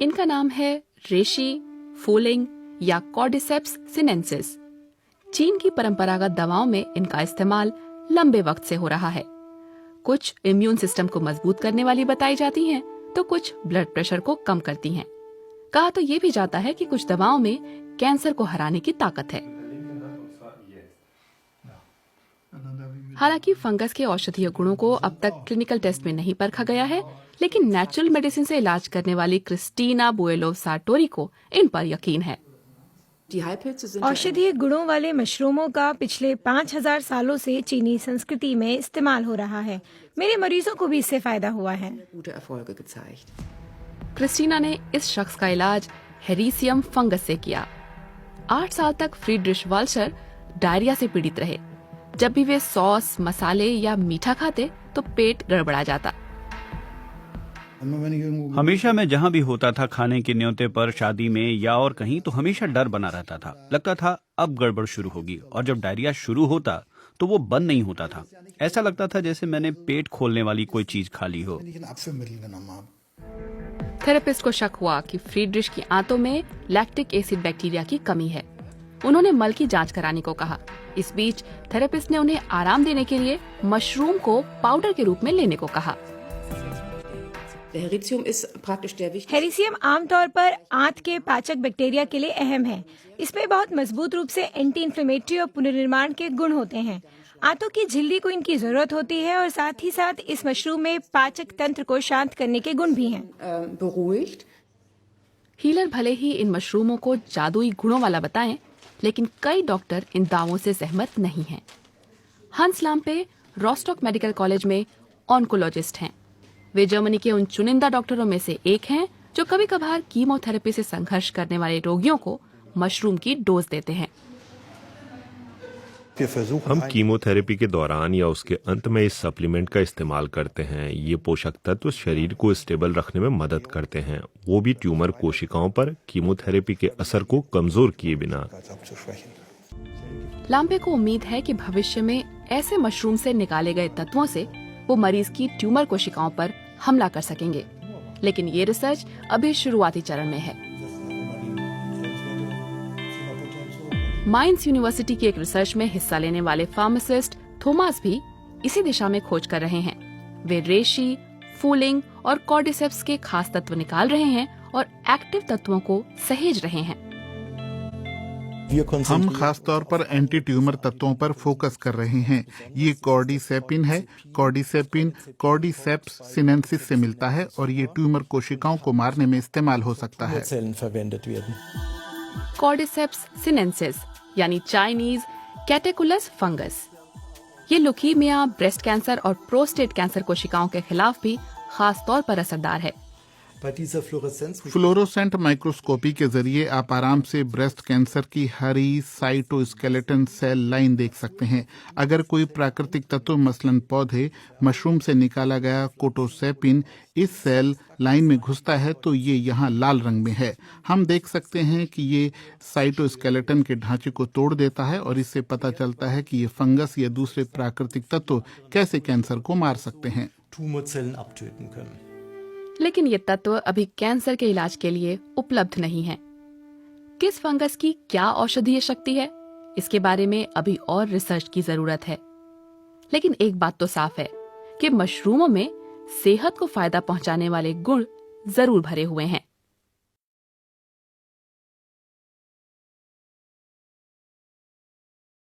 इनका नाम है रेशी, फूलिंग या कॉर्डिसेप्स सिनेंसिस। चीन की परंपरागत दवाओं में इनका इस्तेमाल लंबे वक्त से हो रहा है। कुछ इम्यून सिस्टम को मजबूत करने वाली बताई जाती हैं, तो कुछ ब्लड प्रेशर को कम करती हैं। कहा तो ये भी जाता है कि कुछ दवाओं में कैंसर को हराने की ताकत है। हालांकि फंगस के औषधीय गुणों को अब तक क्लिनिकल टेस्ट में नहीं परखा गया है, लेकिन नेचुरल मेडिसिन से इलाज करने वाली क्रिस्टीना बुएलोव-सार्टोरी को इन पर यकीन है। औषधीय गुणों वाले मशरूमों का पिछले 5000 सालों से चीनी संस्कृति में इस्तेमाल हो रहा है। मेरे मरीजों को भी इससे फायदा हुआ है। क्रिस्टीना ने इस शख्स का इलाज हेरिसियम फंगस से किया। 8 साल तक फ्रीड्रिश वाल्शर डायरिया से पीड़ित रहे। जब भी वे सॉस, मसाले या मीठा खाते तो पेट गड़बड़ा जाता। हमेशा मैं जहाँ भी होता था खाने के न्योते पर, शादी में या और कहीं, तो हमेशा डर बना रहता था। लगता था अब गड़बड़ शुरू होगी, और जब डायरिया शुरू होता तो वो बंद नहीं होता था। ऐसा लगता था जैसे मैंने पेट खोलने वाली कोई चीज खा ली हो। थेरेपिस्ट को शक हुआ कि फ्रीड्रिश की आंतों में लैक्टिक एसिड बैक्टीरिया की कमी है। उन्होंने मल की जांच कराने को कहा। इस बीच थेरेपिस्ट ने उन्हें आराम देने के लिए मशरूम को पाउडर के रूप में लेने को कहा। हेरिसियम आमतौर पर आंत के पाचक बैक्टीरिया के लिए अहम है। इसमें बहुत मजबूत रूप से एंटी इन्फ्लेमेटरी और पुनर्निर्माण के गुण होते हैं। आंतों की झिल्ली को इनकी जरूरत होती है, और साथ ही साथ इस मशरूम में पाचक तंत्र को शांत करने के गुण भी हैं। हीलर भले ही इन मशरूमों को जादुई गुणों वाला बताएं, लेकिन कई डॉक्टर इन दावों से सहमत नहीं हैं। हंस लाम्पे रोस्टॉक मेडिकल कॉलेज में ऑन्कोलॉजिस्ट हैं। वे जर्मनी के उन चुनिंदा डॉक्टरों में से एक हैं जो कभी कभार कीमोथेरेपी से संघर्ष करने वाले रोगियों को मशरूम की डोज देते हैं। हम कीमोथेरेपी के दौरान या उसके अंत में इस सप्लीमेंट का इस्तेमाल करते हैं। ये पोषक तत्व शरीर को स्टेबल रखने में मदद करते हैं, वो भी ट्यूमर कोशिकाओं पर कीमोथेरेपी के असर को कमजोर किए बिना। लाम्पे को उम्मीद है कि भविष्य में ऐसे मशरूम से निकाले गए तत्वों से वो मरीज की ट्यूमर कोशिकाओं पर हमला कर सकेंगे, लेकिन ये रिसर्च अभी शुरुआती चरण में है। माइंस यूनिवर्सिटी की एक रिसर्च में हिस्सा लेने वाले फार्मासिस्ट थॉमस भी इसी दिशा में खोज कर रहे हैं। वे रेशी, फूलिंग और कॉर्डिसेप्स के खास तत्व निकाल रहे हैं और एक्टिव तत्वों को सहेज रहे हैं। हम खास तौर पर एंटी ट्यूमर तत्वों पर फोकस कर रहे हैं। ये कॉर्डिसेपिन है। कॉर्डिसेपिन कॉर्डिसेप्स सिनेंसिस से मिलता है और ये ट्यूमर कोशिकाओं को मारने में इस्तेमाल हो सकता है। कॉर्डिसेप्स सिनेंसिस यानी चाइनीज कैटेकुलस फंगस, ये लुकीमिया, ब्रेस्ट कैंसर और प्रोस्टेट कैंसर कोशिकाओं के खिलाफ भी खास तौर पर असरदार है। फ्लोरोसेंट माइक्रोस्कोपी के जरिए आप आराम से ब्रेस्ट कैंसर की हरी साइटोस्केलेटन सेल लाइन देख सकते हैं। अगर कोई प्राकृतिक तत्व मसलन पौधे, मशरूम से निकाला गया कोटोसेपिन इस सेल लाइन में घुसता है तो ये यहाँ लाल रंग में है। हम देख सकते हैं कि ये साइटोस्केलेटन के ढांचे को तोड़ देता है और इससे पता चलता है कि ये फंगस या दूसरे प्राकृतिक तत्व कैसे कैंसर को मार सकते हैं। लेकिन ये तत्व अभी कैंसर के इलाज के लिए उपलब्ध नहीं है। किस फंगस की क्या औषधीय शक्ति है, इसके बारे में अभी और रिसर्च की जरूरत है। लेकिन एक बात तो साफ है कि मशरूमों में सेहत को फायदा पहुंचाने वाले गुण जरूर भरे हुए हैं।